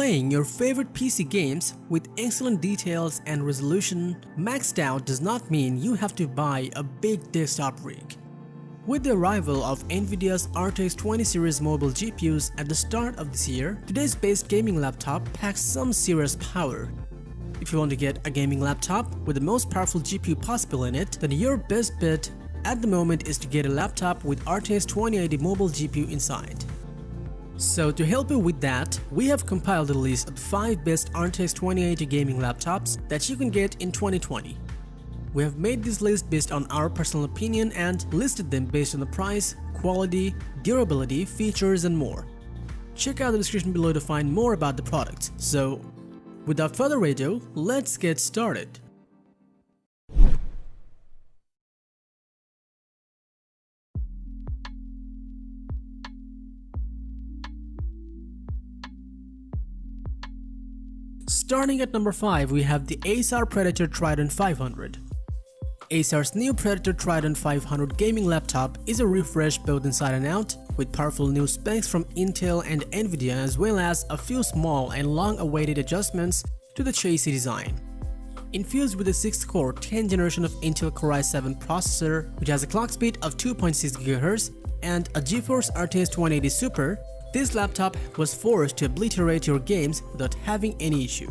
playing your favorite PC games with excellent details and resolution, maxed out does not mean you have to buy a big desktop rig. With the arrival of Nvidia's RTX 20 series mobile GPUs at the start of this year, today's base gaming laptop packs some serious power. If you want to get a gaming laptop with the most powerful GPU possible in it, then your best bet at the moment is to get a laptop with RTX 2080 mobile GPU inside. So to help you with that, we have compiled a list of the 5 best RTX 2080 gaming laptops that you can get in 2020. We have made this list based on our personal opinion and listed them based on the price, quality, durability, features and more. Check out the description below to find more about the products. So without further ado, let's get started. Starting at number 5, we have the Acer Predator Trident 500. Acer's new Predator Trident 500 gaming laptop is a refresh both inside and out, with powerful new specs from Intel and Nvidia as well as a few small and long-awaited adjustments to the chassis design. Infused with a 6-core 10th generation of Intel Core i7 processor, which has a clock speed of 2.6 GHz and a GeForce RTX 2080 Super, this laptop was forced to obliterate your games without having any issue.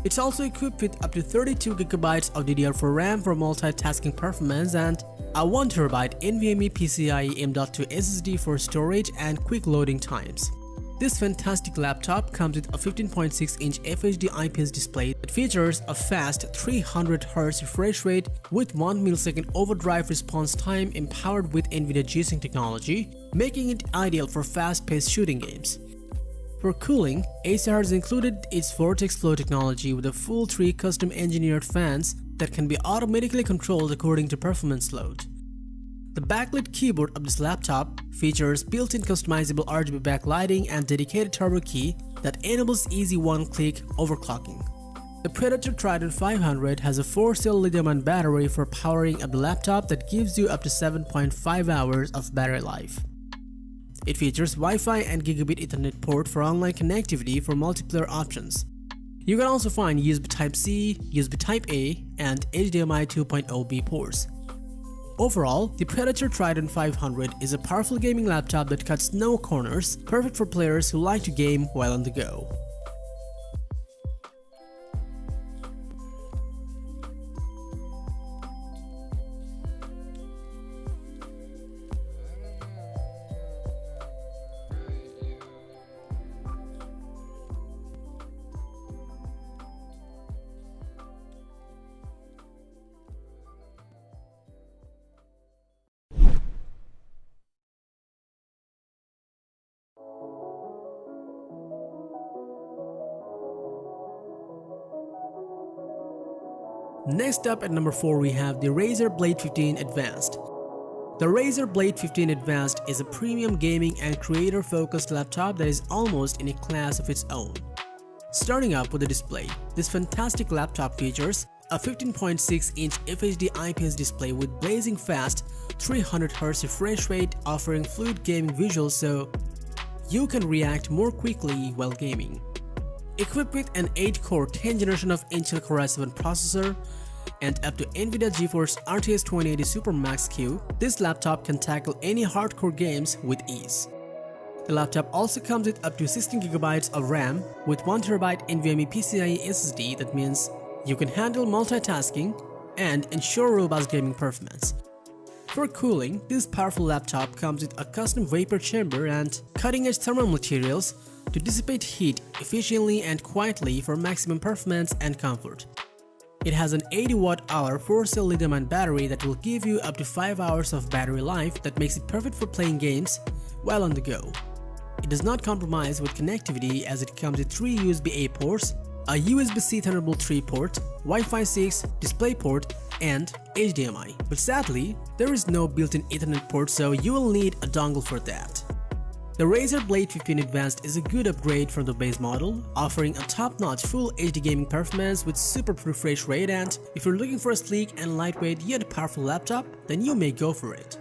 It's also equipped with up to 32GB of DDR4 RAM for multitasking performance and a 1TB NVMe PCIe M.2 SSD for storage and quick loading times. This fantastic laptop comes with a 15.6-inch FHD IPS display that features a fast 300Hz refresh rate with 1 millisecond overdrive response time empowered with NVIDIA G-Sync technology, making it ideal for fast-paced shooting games. For cooling, Acer has included its Vortex Flow technology with a full 3 custom-engineered fans that can be automatically controlled according to performance load. The backlit keyboard of this laptop features built-in customizable RGB backlighting and dedicated turbo key that enables easy one-click overclocking. The Predator Trident 500 has a 4-cell lithium-ion battery for powering up the laptop that gives you up to 7.5 hours of battery life. It features Wi-Fi and Gigabit Ethernet port for online connectivity for multiplayer options. You can also find USB Type-C, USB Type-A, and HDMI 2.0B ports. Overall, the Predator Trident 500 is a powerful gaming laptop that cuts no corners, perfect for players who like to game while on the go. Next up at number 4 we have the Razer Blade 15 Advanced. The Razer Blade 15 Advanced is a premium gaming and creator-focused laptop that is almost in a class of its own. Starting up with the display, this fantastic laptop features a 15.6-inch FHD IPS display with blazing fast 300Hz refresh rate offering fluid gaming visuals so you can react more quickly while gaming. Equipped with an 8-core 10th generation of Intel Core i7 processor and up to Nvidia GeForce RTX 2080 Super Max Q, this laptop can tackle any hardcore games with ease. The laptop also comes with up to 16GB of RAM with 1TB NVMe PCIe SSD. That means you can handle multitasking and ensure robust gaming performance. For cooling, this powerful laptop comes with a custom vapor chamber and cutting-edge thermal materials to dissipate heat efficiently and quietly for maximum performance and comfort. It has an 80Wh 4-cell lithium-ion battery that will give you up to 5 hours of battery life that makes it perfect for playing games while on the go. It does not compromise with connectivity as it comes with 3 USB-A ports, a USB-C Thunderbolt 3 port, Wi-Fi 6, DisplayPort, and HDMI. But sadly, there is no built-in Ethernet port, so you will need a dongle for that. The Razer Blade 15 Advanced is a good upgrade from the base model, offering a top-notch full HD gaming performance with super refresh rate, and if you're looking for a sleek and lightweight yet powerful laptop, then you may go for it.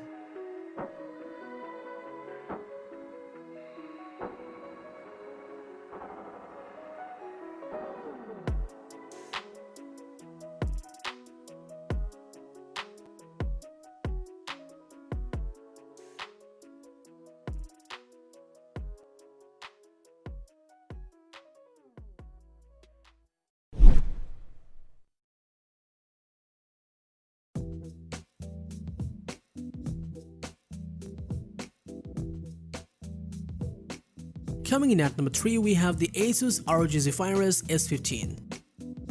Coming in at number 3, we have the Asus ROG Zephyrus S15.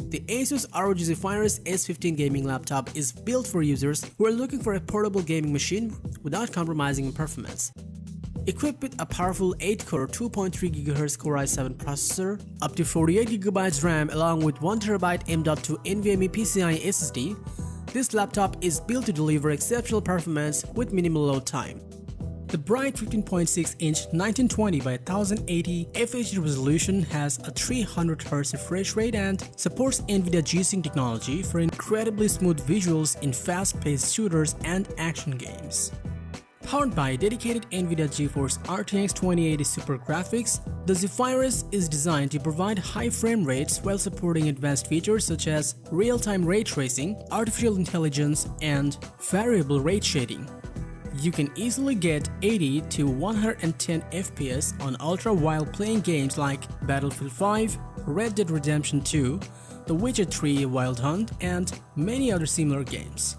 The Asus ROG Zephyrus S15 gaming laptop is built for users who are looking for a portable gaming machine without compromising in performance. Equipped with a powerful 8-core 2.3 GHz Core i7 processor, up to 48 GB RAM along with 1 TB M.2 NVMe PCIe SSD, this laptop is built to deliver exceptional performance with minimal load time. The bright 15.6-inch 1920 by 1080 FHD resolution has a 300Hz refresh rate and supports NVIDIA G-Sync technology for incredibly smooth visuals in fast-paced shooters and action games. Powered by dedicated NVIDIA GeForce RTX 2080 Super graphics, the Zephyrus is designed to provide high frame rates while supporting advanced features such as real-time ray tracing, artificial intelligence, and variable rate shading. You can easily get 80 to 110 FPS on Ultra while playing games like Battlefield 5, Red Dead Redemption 2, The Witcher 3 Wild Hunt, and many other similar games.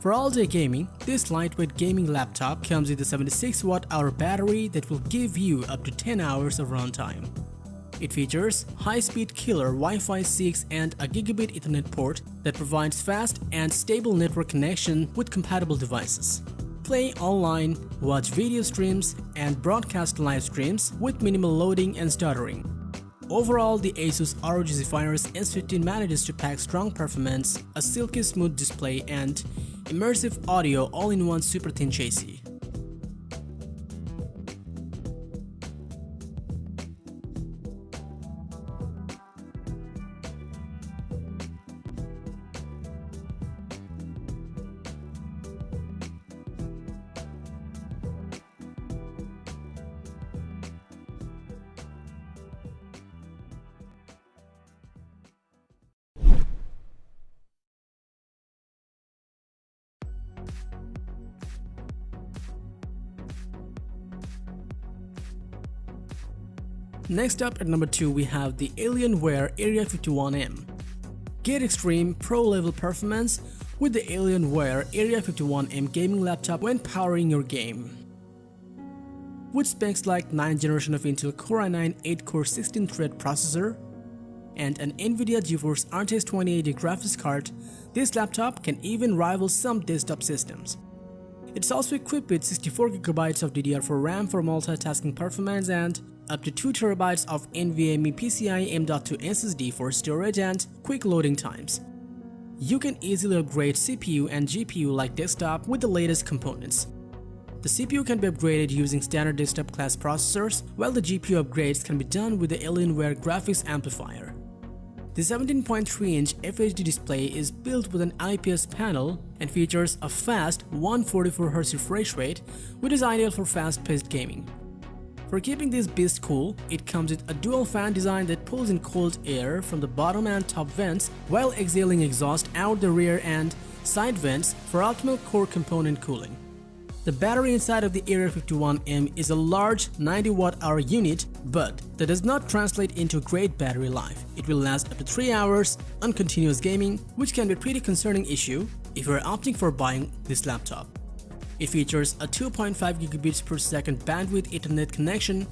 For all-day gaming, this lightweight gaming laptop comes with a 76 Wh battery that will give you up to 10 hours of runtime. It features high-speed killer Wi-Fi 6 and a gigabit Ethernet port that provides fast and stable network connection with compatible devices. Play online, watch video streams, and broadcast live streams with minimal loading and stuttering. Overall, the Asus ROG Zephyrus S15 manages to pack strong performance, a silky smooth display, and immersive audio all in one super thin chassis. Next up at number 2, we have the Alienware Area 51M. Get extreme pro-level performance with the Alienware Area 51M gaming laptop when powering your game. With specs like 9th generation of Intel Core i9 8-core 16-thread processor and an NVIDIA GeForce RTX 2080 graphics card, this laptop can even rival some desktop systems. It's also equipped with 64 GB of DDR4 RAM for multitasking performance and up to 2 TB of NVMe PCIe M.2 SSD for storage and quick loading times. You can easily upgrade CPU and GPU like desktop with the latest components. The CPU can be upgraded using standard desktop class processors, while the GPU upgrades can be done with the Alienware graphics amplifier. The 17.3-inch FHD display is built with an IPS panel and features a fast 144Hz refresh rate, which is ideal for fast-paced gaming. For keeping this beast cool, it comes with a dual fan design that pulls in cold air from the bottom and top vents while exhaling exhaust out the rear and side vents for optimal core component cooling. The battery inside of the Area 51M is a large 90 Wh unit, but that does not translate into great battery life. It will last up to 3 hours on continuous gaming, which can be a pretty concerning issue if you are opting for buying this laptop. It features a 2.5 gigabits per second bandwidth Ethernet connection,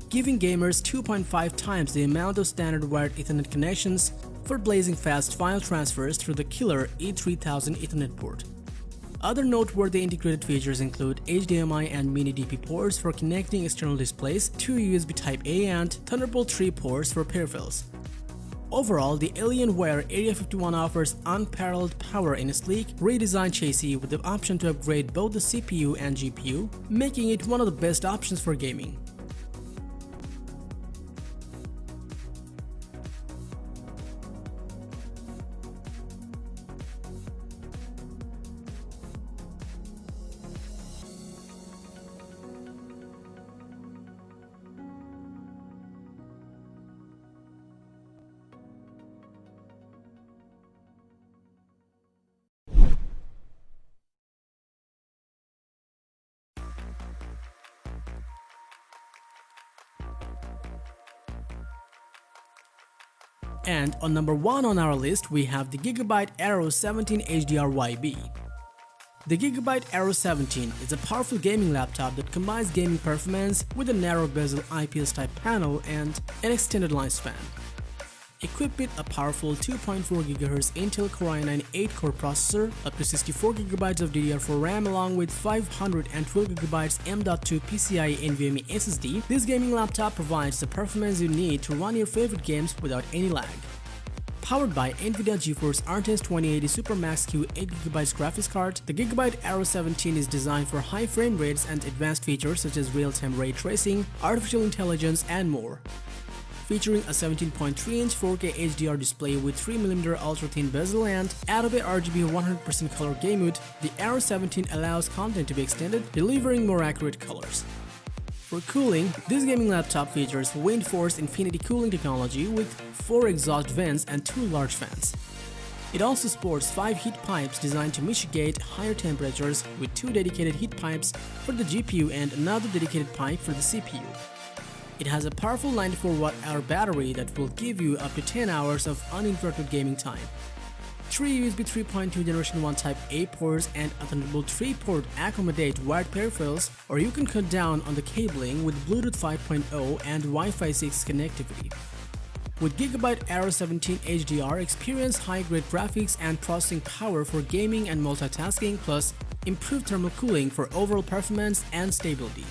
giving gamers 2.5 times the amount of standard wired Ethernet connections for blazing fast file transfers through the killer E3000 Ethernet port. Other noteworthy integrated features include HDMI and mini DP ports for connecting external displays, 2 USB Type-A and Thunderbolt 3 ports for peripherals. Overall, the Alienware Area 51 offers unparalleled power in a sleek, redesigned chassis with the option to upgrade both the CPU and GPU, making it one of the best options for gaming. And on number 1 on our list, we have the Gigabyte Aero 17 HDR YB. The Gigabyte Aero 17 is a powerful gaming laptop that combines gaming performance with a narrow bezel IPS-type panel and an extended lifespan. Equipped with a powerful 2.4 GHz Intel Core i9 8-core processor, up to 64 GB of DDR4 RAM along with 512 GB M.2 PCIe NVMe SSD, this gaming laptop provides the performance you need to run your favorite games without any lag. Powered by NVIDIA GeForce RTX 2080 Super Max-Q 8GB graphics card, the Gigabyte Aero 17 is designed for high frame rates and advanced features such as real-time ray tracing, artificial intelligence, and more. Featuring a 17.3-inch 4K HDR display with 3mm ultra-thin bezel and Adobe RGB 100% color game mode, the Aero 17 allows content to be extended, delivering more accurate colors. For cooling, this gaming laptop features wind-force infinity cooling technology with 4 exhaust vents and 2 large fans. It also sports 5 heat pipes designed to mitigate higher temperatures with 2 dedicated heat pipes for the GPU and another dedicated pipe for the CPU. It has a powerful 94Wh battery that will give you up to 10 hours of uninterrupted gaming time. 3 USB 3.2 Generation 1 Type A ports and a Thunderbolt 3 port accommodate wired peripherals, or you can cut down on the cabling with Bluetooth 5.0 and Wi-Fi 6 connectivity. With Gigabyte Aero 17 HDR, experience high-grade graphics and processing power for gaming and multitasking, plus improved thermal cooling for overall performance and stability.